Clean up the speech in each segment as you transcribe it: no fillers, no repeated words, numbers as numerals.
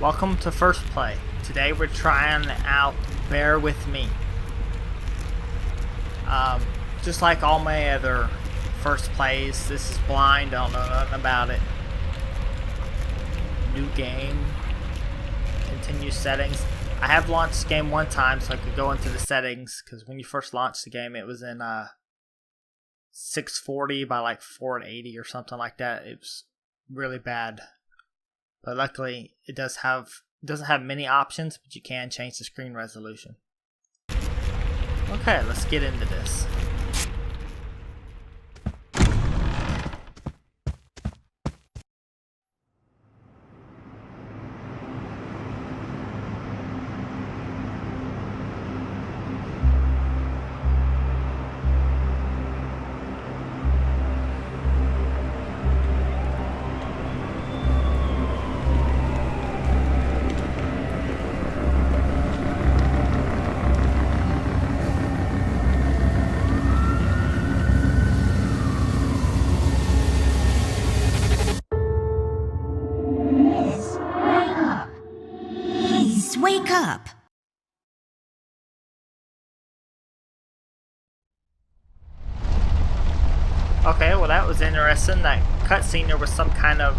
Welcome to FirstPlay. Today we're trying out Bear With Me. Just like all my other first plays, this is blind, don't know nothing about it. New game. Continue settings. I have launched the game one time so I could go into the settings, because when you first launched the game it was in 640 by like 480 or something like that. It was really bad. But luckily it doesn't have many options, but you can change the screen resolution. Okay, let's get into this. Wake up! Okay, well that was interesting. That cutscene, there was some kind of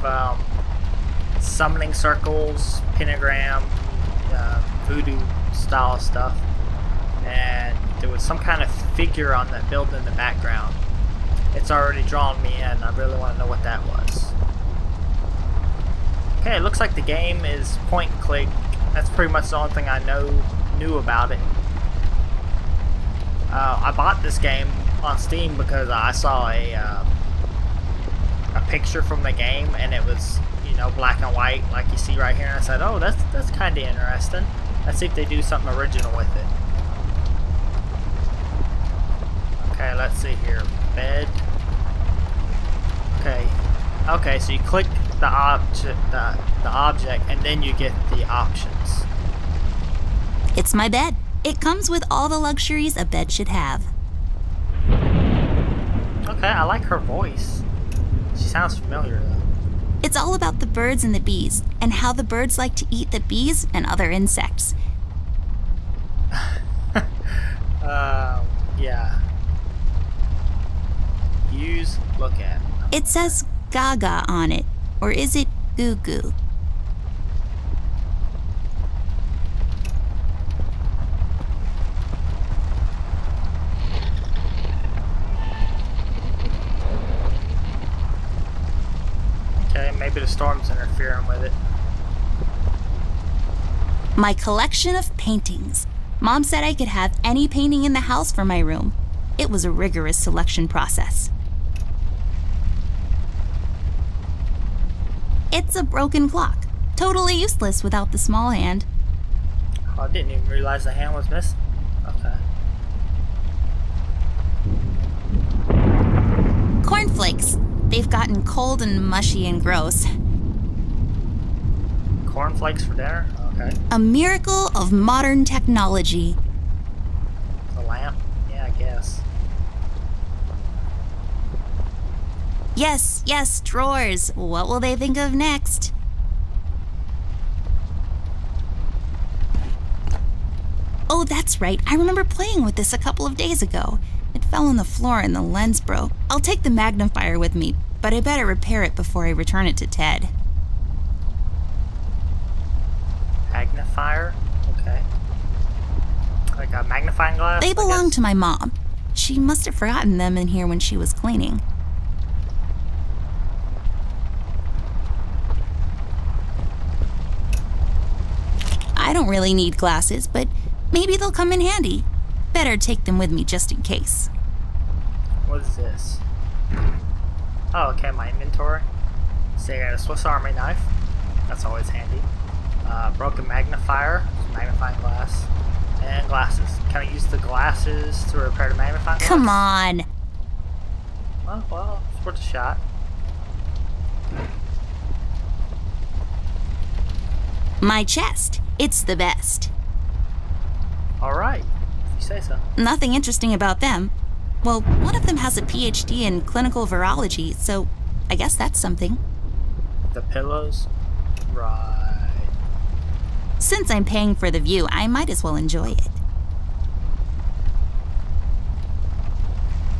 summoning circles, pentagram, voodoo style stuff, and there was some kind of figure on that building in the background. It's already drawn me in. I really want to know what that was. Okay, it looks like the game is point and click. That's pretty much the only thing I knew about it. I bought this game on Steam because I saw a picture from the game, and it was, you know, black and white like you see right here, and I said, oh, that's kind of interesting. Let's see if they do something original with it. Okay, let's see here. Bed. Okay, so you click the object and then you get the options. It's my bed. It comes with all the luxuries a bed should have. Okay, I like her voice. She sounds familiar though. It's all about the birds and the bees, and how the birds like to eat the bees and other insects. Yeah. Use, look at. It says Gaga on it, or is it Goo Goo? Okay, maybe the storm's interfering with it. My collection of paintings. Mom said I could have any painting in the house for my room. It was a rigorous selection process. It's a broken clock. Totally useless without the small hand. Oh, I didn't even realize the hand was missing. Okay. Cornflakes. They've gotten cold and mushy and gross. Cornflakes for dinner? Okay. A miracle of modern technology. The lamp? Yeah, I guess. Yes, drawers. What will they think of next? Oh, that's right. I remember playing with this a couple of days ago. It fell on the floor and the lens broke. I'll take the magnifier with me, but I better repair it before I return it to Ted. Magnifier? Okay. Like a magnifying glass? They belong to my mom. She must have forgotten them in here when she was cleaning. I don't really need glasses, but maybe they'll come in handy. Better take them with me just in case. What is this? Oh, okay, my inventory. See, I got a Swiss Army knife. That's always handy. Broken magnifier, magnifying glass, and glasses. Can I use the glasses to repair the magnifying glass? Come on. Well, it's worth a shot. My chest. It's the best. Alright, if you say so. Nothing interesting about them. Well, one of them has a PhD in clinical virology, so I guess that's something. The pillows? Right. Since I'm paying for the view, I might as well enjoy it.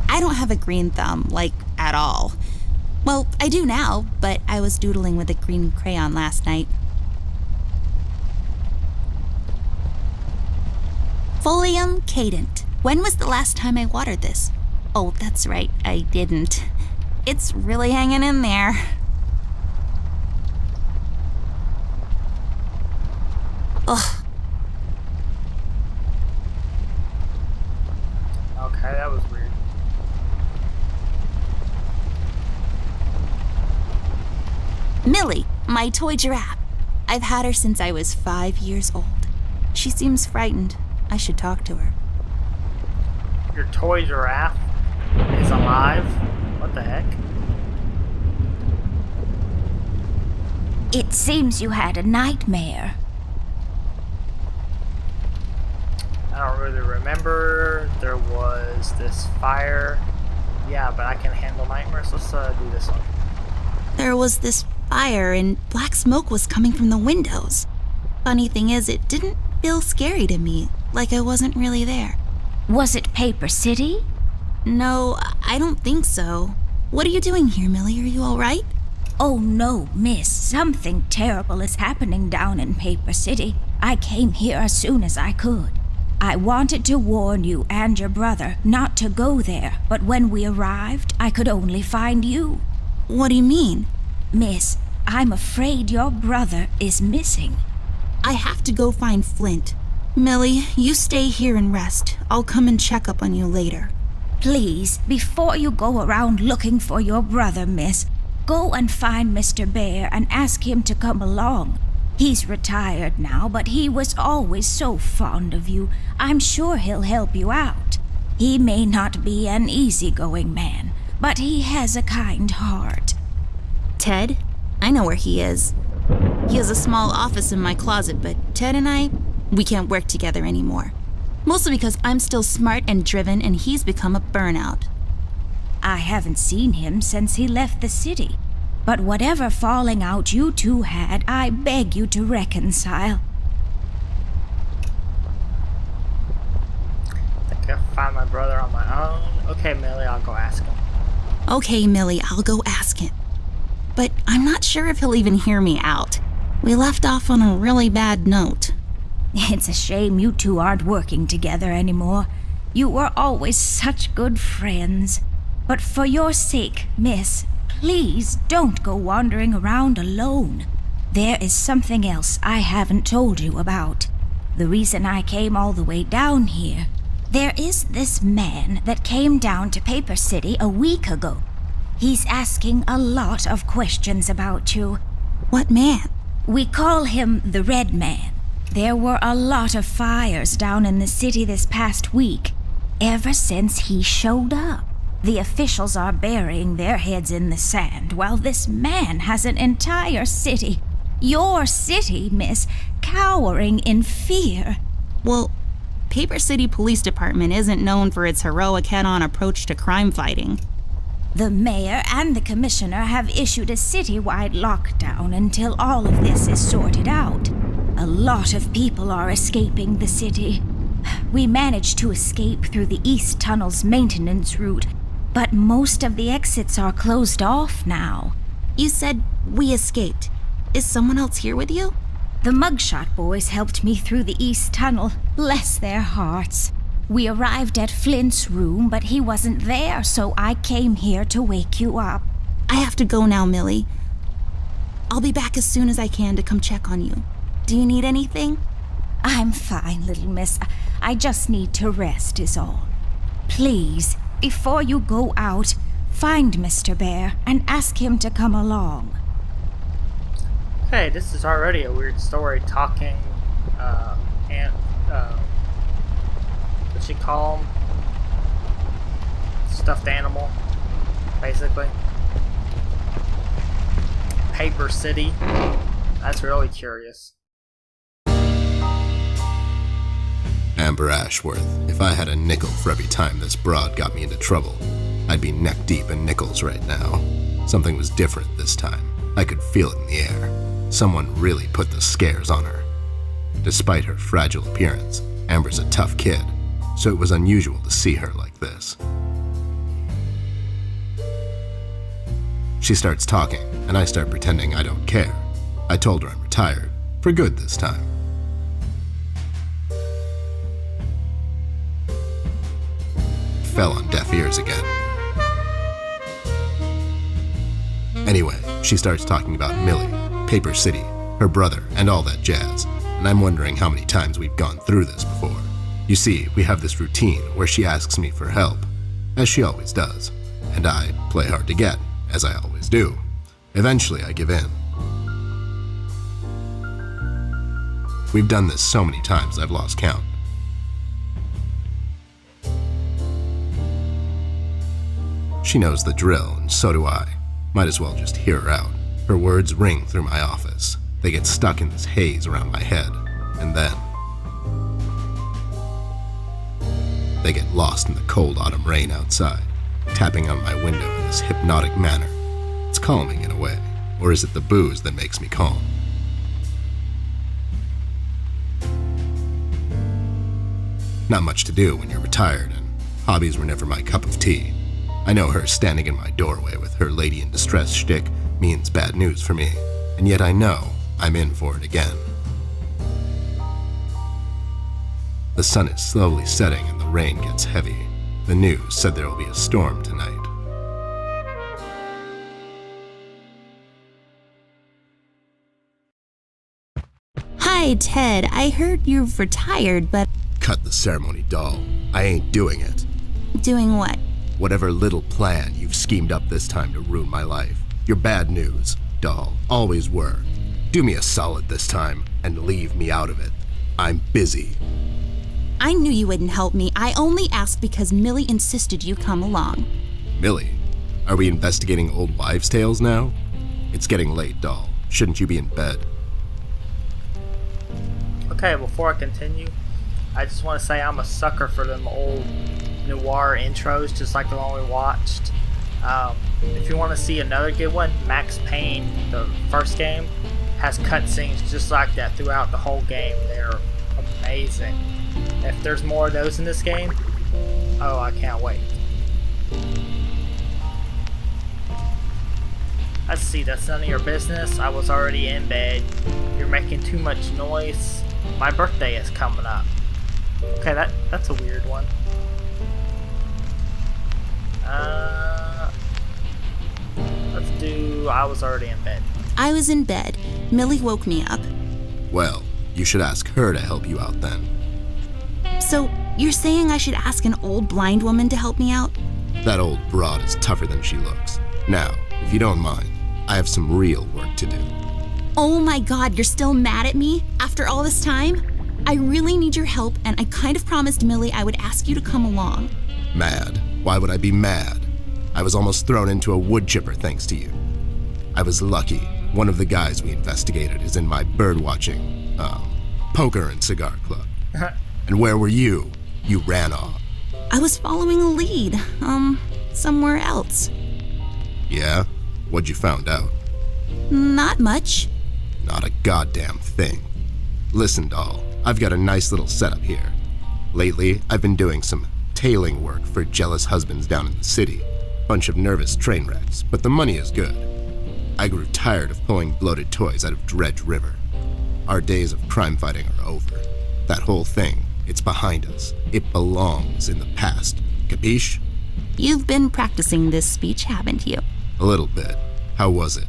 I don't have a green thumb, like, at all. Well, I do now, but I was doodling with a green crayon last night. Folium cadent. When was the last time I watered this? Oh, that's right, I didn't. It's really hanging in there. Ugh. Okay, that was weird. Millie, my toy giraffe. I've had her since I was 5 years old. She seems frightened. I should talk to her. Your toy giraffe is alive? What the heck? It seems you had a nightmare. I don't really remember. There was this fire. Yeah, but I can handle nightmares. Let's do this one. There was this fire and black smoke was coming from the windows. Funny thing is, it didn't feel scary to me, like I wasn't really there. Was it Paper City? No, I don't think so. What are you doing here, Millie? Are you all right? Oh no, miss. Something terrible is happening down in Paper City. I came here as soon as I could. I wanted to warn you and your brother not to go there, but when we arrived, I could only find you. What do you mean? Miss, I'm afraid your brother is missing. I have to go find Flint. Millie, you stay here and rest. I'll come and check up on you later. Please, before you go around looking for your brother, miss, go and find Mr. Bear and ask him to come along. He's retired now, but he was always so fond of you. I'm sure he'll help you out. He may not be an easygoing man, but he has a kind heart. Ted? I know where he is. He has a small office in my closet, but Ted and we can't work together anymore. Mostly because I'm still smart and driven and he's become a burnout. I haven't seen him since he left the city. But whatever falling out you two had, I beg you to reconcile. I think I'll find my brother on my own. Okay, Millie, I'll go ask him. Okay, Millie, I'll go ask him. But I'm not sure if he'll even hear me out. We left off on a really bad note. It's a shame you two aren't working together anymore. You were always such good friends. But for your sake, miss, please don't go wandering around alone. There is something else I haven't told you about. The reason I came all the way down here. There is this man that came down to Paper City a week ago. He's asking a lot of questions about you. What man? We call him the Red Man. There were a lot of fires down in the city this past week, ever since he showed up. The officials are burying their heads in the sand, while this man has an entire city, your city, miss, cowering in fear. Well, Paper City Police Department isn't known for its heroic head-on approach to crime fighting. The mayor and the commissioner have issued a citywide lockdown until all of this is sorted out. A lot of people are escaping the city. We managed to escape through the East Tunnel's maintenance route, but most of the exits are closed off now. You said we escaped. Is someone else here with you? The Mugshot boys helped me through the East Tunnel, bless their hearts. We arrived at Flint's room, but he wasn't there, so I came here to wake you up. I have to go now, Millie. I'll be back as soon as I can to come check on you. Do you need anything? I'm fine, little miss. I just need to rest is all. Please, before you go out, find Mr. Bear and ask him to come along. Hey, this is already a weird story. Talking, what's she call him? Stuffed animal, basically. Paper City. That's really curious. Amber Ashworth, if I had a nickel for every time this broad got me into trouble, I'd be neck deep in nickels right now. Something was different this time. I could feel it in the air. Someone really put the scares on her. Despite her fragile appearance, Amber's a tough kid, so it was unusual to see her like this. She starts talking, and I start pretending I don't care. I told her I'm retired, for good this time. Fell on deaf ears again. Anyway, she starts talking about Millie, Paper City, her brother, and all that jazz, and I'm wondering how many times we've gone through this before. You see, we have this routine where she asks me for help, as she always does, and I play hard to get, as I always do. Eventually, I give in. We've done this so many times I've lost count. She knows the drill, and so do I. Might as well just hear her out. Her words ring through my office. They get stuck in this haze around my head, and then they get lost in the cold autumn rain outside, tapping on my window in this hypnotic manner. It's calming in a way, or is it the booze that makes me calm? Not much to do when you're retired, and hobbies were never my cup of tea. I know her standing in my doorway with her lady in distress shtick means bad news for me, and yet I know I'm in for it again. The sun is slowly setting and the rain gets heavy. The news said there will be a storm tonight. Hi, Ted. I heard you've retired, but Cut the ceremony, doll. I ain't doing it. doing what? Whatever little plan you've schemed up this time to ruin my life. You're bad news, doll. Always were. Do me a solid this time and leave me out of it. I'm busy. I knew you wouldn't help me. I only asked because Millie insisted you come along. Millie, are we investigating old wives' tales now? It's getting late, doll. Shouldn't you be in bed? Okay, before I continue, I just want to say I'm a sucker for them old noir intros, just like the one we watched. If you want to see another good one, Max Payne, the first game, has cutscenes just like that throughout the whole game. They're amazing. If there's more of those in this game, oh, I can't wait. Let's see, that's none of your business. I was already in bed. You're making too much noise. My birthday is coming up. Okay, that's a weird one. Let's do, I was already in bed. I was in bed. Millie woke me up. Well, you should ask her to help you out then. So, you're saying I should ask an old blind woman to help me out? That old broad is tougher than she looks. Now, if you don't mind, I have some real work to do. Oh my god, you're still mad at me? After all this time? I really need your help, and I kind of promised Millie I would ask you to come along. Mad? Why would I be mad? I was almost thrown into a wood chipper thanks to you. I was lucky. One of the guys we investigated is in my birdwatching, poker and cigar club. And where were you? You ran off. I was following a lead, somewhere else. Yeah? What'd you found out? Not much. Not a goddamn thing. Listen, doll, I've got a nice little setup here. Lately, I've been doing some tailing work for jealous husbands down in the city. Bunch of nervous train wrecks, but the money is good. I grew tired of pulling bloated toys out of Dredge River. Our days of crime fighting are over. That whole thing, it's behind us. It belongs in the past. Capiche? You've been practicing this speech, haven't you? A little bit. How was it?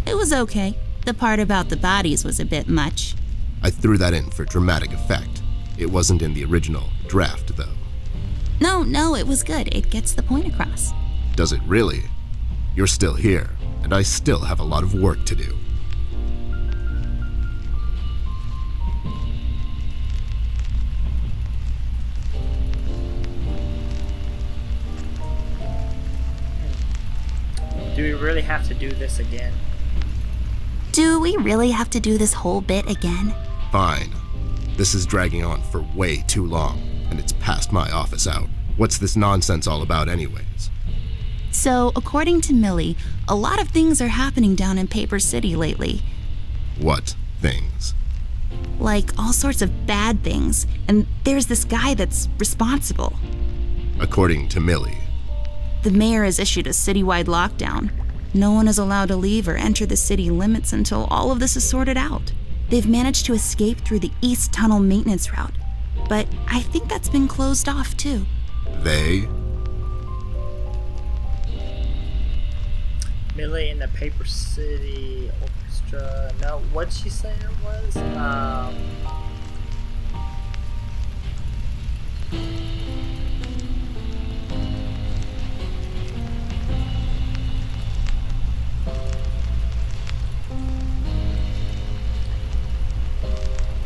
It was okay. The part about the bodies was a bit much. I threw that in for dramatic effect. It wasn't in the original draft, though. No, it was good. It gets the point across. Does it really? You're still here, and I still have a lot of work to do. Do we really have to do this again? Do we really have to do this whole bit again? Fine. This is dragging on for way too long, and it's past my office out. What's this nonsense all about anyways? So, according to Millie, a lot of things are happening down in Paper City lately. What things? Like all sorts of bad things, and there's this guy that's responsible. According to Millie. The mayor has issued a citywide lockdown. No one is allowed to leave or enter the city limits until all of this is sorted out. They've managed to escape through the East Tunnel maintenance route, but I think that's been closed off too. They? Millie in the Paper City Orchestra. No, what'd she say it was?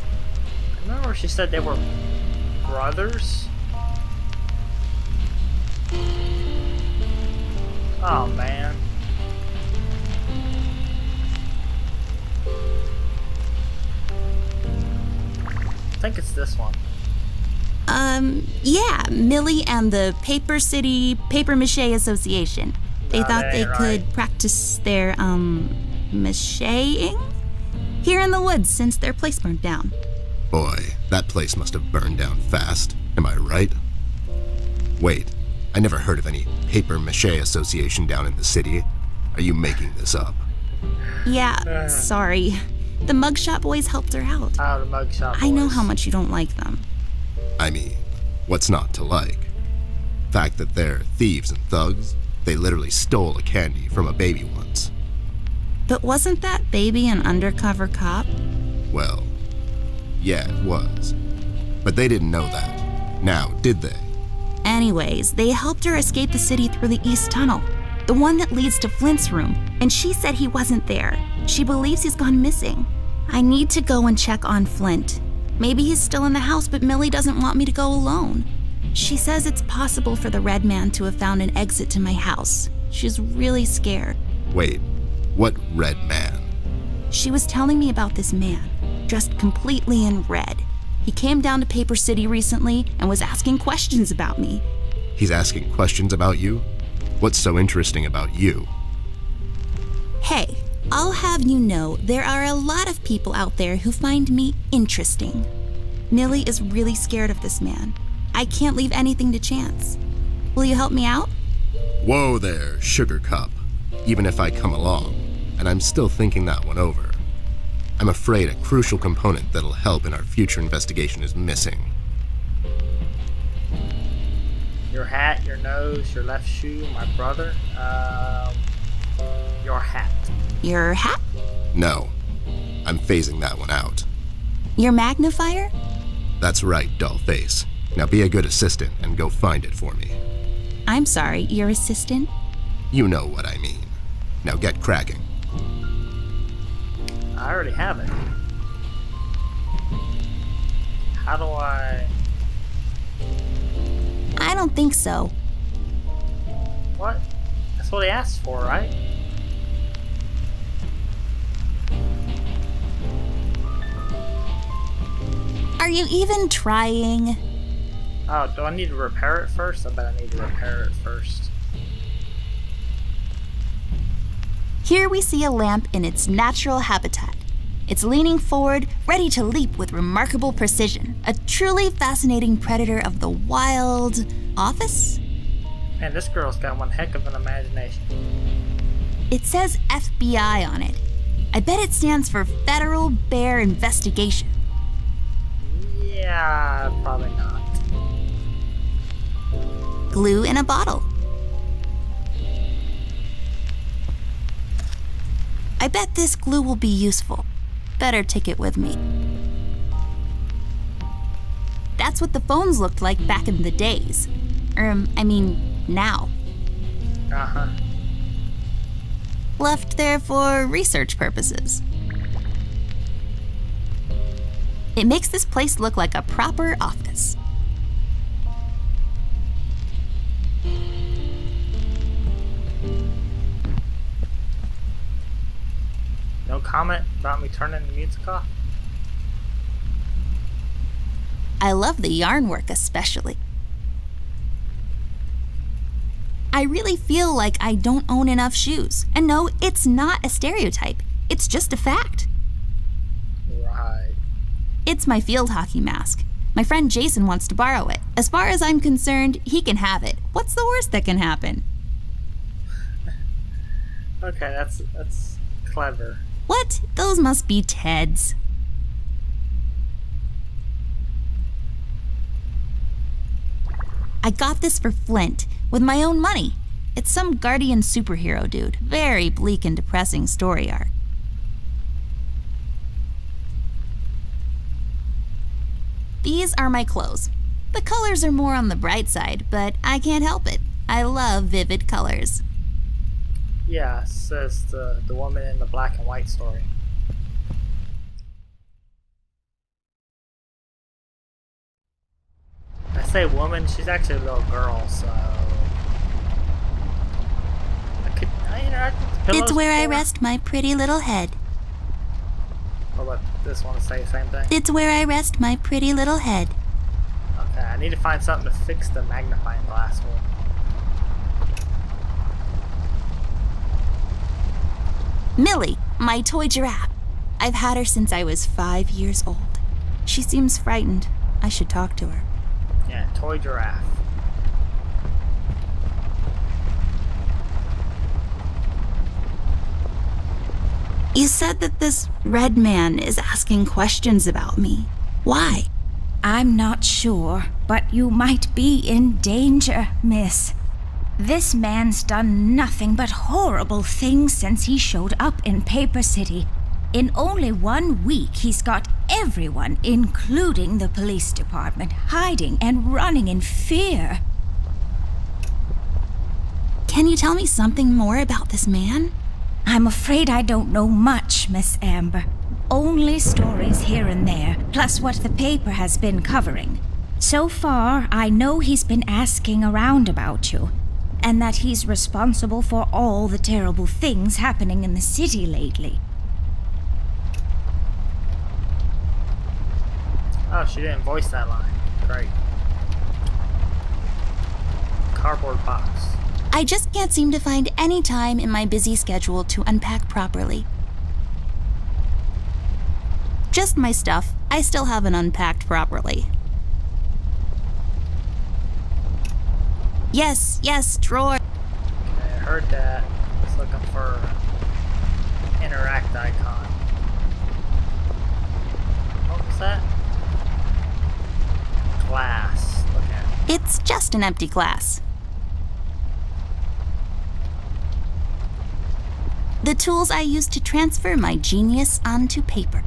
I remember she said they were brothers. Oh man. I think it's this one. Yeah, Millie and the Paper City Paper Mache Association. They No, thought that they ain't could right. practice their, macheing here in the woods since their place burned down. Boy, that place must have burned down fast. Am I right? Wait, I never heard of any Paper Mache Association down in the city. Are you making this up? Yeah, sorry. The mugshot boys helped her out. Oh, the mugshot I know boys. how much you don't like them. I mean, what's not to like? Fact that they're thieves and thugs? They literally stole a candy from a baby once. But wasn't that baby an undercover cop? Well, yeah, it was. But they didn't know that. Now, did they? Anyways, they helped her escape the city through the East Tunnel, the one that leads to Flint's room, and she said he wasn't there. She believes he's gone missing. I need to go and check on Flint. Maybe he's still in the house, but Millie doesn't want me to go alone. She says it's possible for the Red Man to have found an exit to my house. She's really scared. Wait, what red man? She was telling me about this man, dressed completely in red. He came down to Paper City recently and was asking questions about me. He's asking questions about you? What's so interesting about you? Hey, I'll have you know there are a lot of people out there who find me interesting. Millie is really scared of this man. I can't leave anything to chance. Will you help me out? Whoa there, Sugar Cup. Even if I come along, and I'm still thinking that one over. I'm afraid a crucial component that'll help in our future investigation is missing. Your hat, your nose, your left shoe, my brother. Your hat. Your hat? No, I'm phasing that one out. Your magnifier? That's right, dollface. Now be a good assistant and go find it for me. I'm sorry, your assistant? You know what I mean. Now get cracking. I already have it. How do I... I don't think so. What? That's what he asked for, right? Are you even trying? Oh, do I need to repair it first? I bet I need to repair it first. Here we see a lamp in its natural habitat. It's leaning forward, ready to leap with remarkable precision. A truly fascinating predator of the wild office? Man, this girl's got one heck of an imagination. It says FBI on it. I bet it stands for Federal Bear Investigation. Yeah, probably not. Glue in a bottle. I bet this glue will be useful. Better take it with me. That's what the phones looked like back in the days. Now. Uh-huh. Left there for research purposes. It makes this place look like a proper office. No comment about me turning the music off? I love the yarn work especially. I really feel like I don't own enough shoes. And no, it's not a stereotype. It's just a fact. Right. It's my field hockey mask. My friend Jason wants to borrow it. As far as I'm concerned, he can have it. What's the worst that can happen? Okay, that's clever. What? Those must be Ted's. I got this for Flint, with my own money. It's some guardian superhero dude. Very bleak and depressing story arc. These are my clothes. The colors are more on the bright side, but I can't help it. I love vivid colors. Yeah, says the woman in the black and white story. I say woman, she's actually a little girl, so I could interact with the pillows It's where I before. rest my pretty little head. I'll let this one say the same thing. It's where I rest my pretty little head. Okay, I need to find something to fix the magnifying glass with. Millie, my toy giraffe. I've had her since I was 5 years old. She seems frightened. I should talk to her. Yeah, toy giraffe. You said that this red man is asking questions about me. Why? I'm not sure, but you might be in danger, miss. This man's done nothing but horrible things since he showed up in Paper City. In only 1 week, he's got everyone, including the police department, hiding and running in fear. Can you tell me something more about this man? I'm afraid I don't know much, Miss Amber. Only stories here and there, plus what the paper has been covering. So far, I know he's been asking around about you, and that he's responsible for all the terrible things happening in the city lately. Oh, she didn't voice that line. Great. Cardboard box. I just can't seem to find any time in my busy schedule to unpack properly. Just my stuff. I still haven't unpacked properly. Yes, drawer. Okay, I heard that. I was looking for interact icon. What was that? Glass. Look at it. It's just an empty glass. The tools I use to transfer my genius onto paper.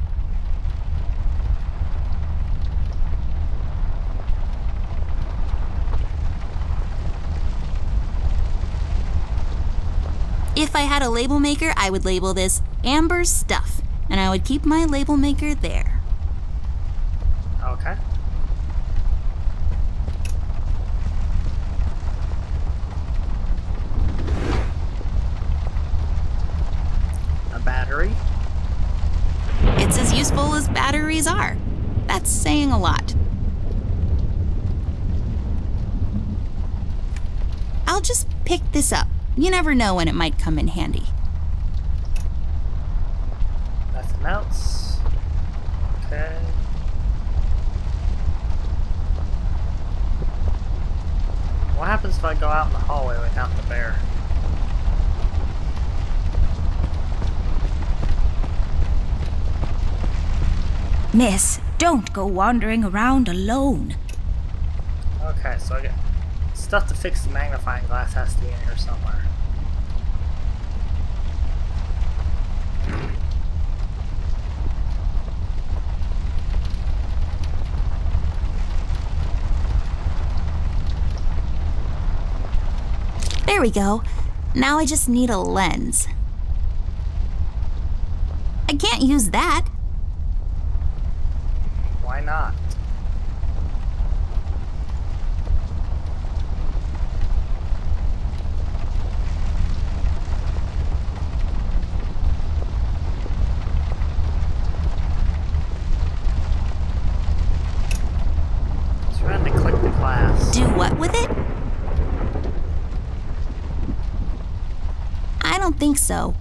If I had a label maker, I would label this Amber's Stuff, and I would keep my label maker there. Okay. A battery. It's as useful as batteries are. That's saying a lot. I'll just pick this up. You never know when it might come in handy. Nothing else. Okay. What happens if I go out in the hallway without the bear? Miss, don't go wandering around alone. Okay, so I get stuff to fix the magnifying glass has to be in here somewhere. There we go. Now I just need a lens. I can't use that. Why not? Trying to click the glass. Do what with it? I don't think so.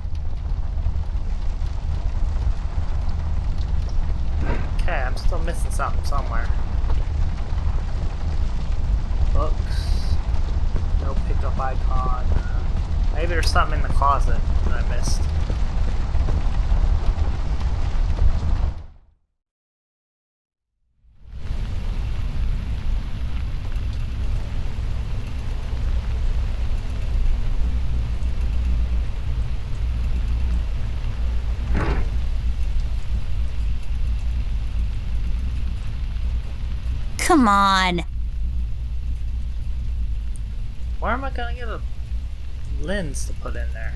Okay, I'm still missing something somewhere. Books. No pickup icon. Maybe there's something in the closet that I missed. Come on. Where am I gonna get a lens to put in there?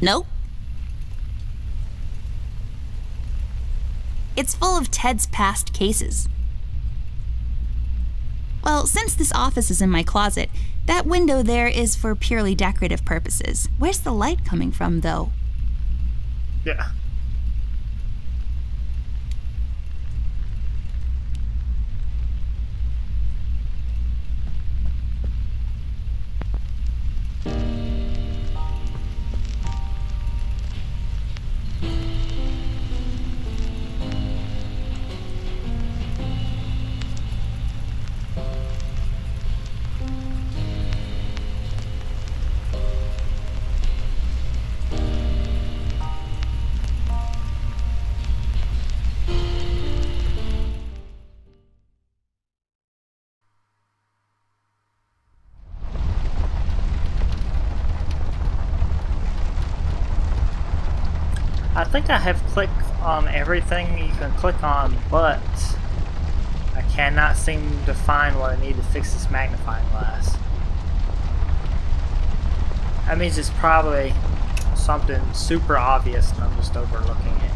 Nope. It's full of Ted's past cases. Well, since this office is in my closet, that window there is for purely decorative purposes. Where's the light coming from, though? Yeah. I think I have clicked on everything you can click on, but I cannot seem to find what I need to fix this magnifying glass. That means it's probably something super obvious and I'm just overlooking it.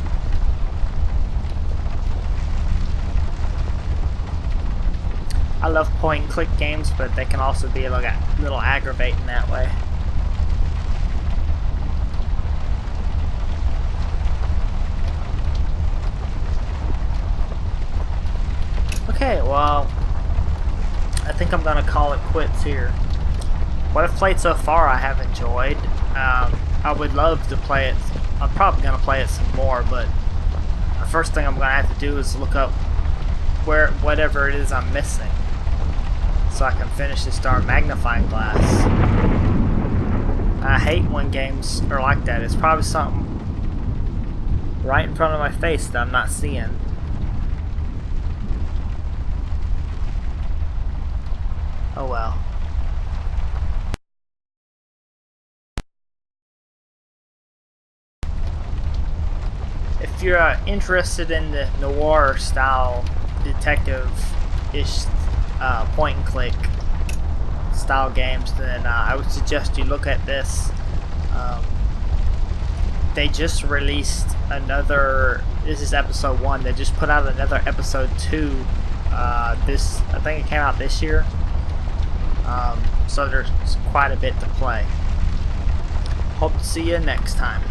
I love point and click games, but they can also be like a little aggravating that way. Okay, well, I think I'm gonna call it quits here. What I've played so far I have enjoyed. I would love to play it. I'm probably gonna play it some more, but the first thing I'm gonna have to do is look up whatever it is I'm missing, so I can finish this darn magnifying glass. I hate when games are like that. It's probably something right in front of my face that I'm not seeing. Oh well. If you're interested in the noir style detective-ish point and click style games, then I would suggest you look at this. They just released another, this is episode 1, they just put out another episode 2 this, I think it came out this year. So there's quite a bit to play. Hope to see you next time.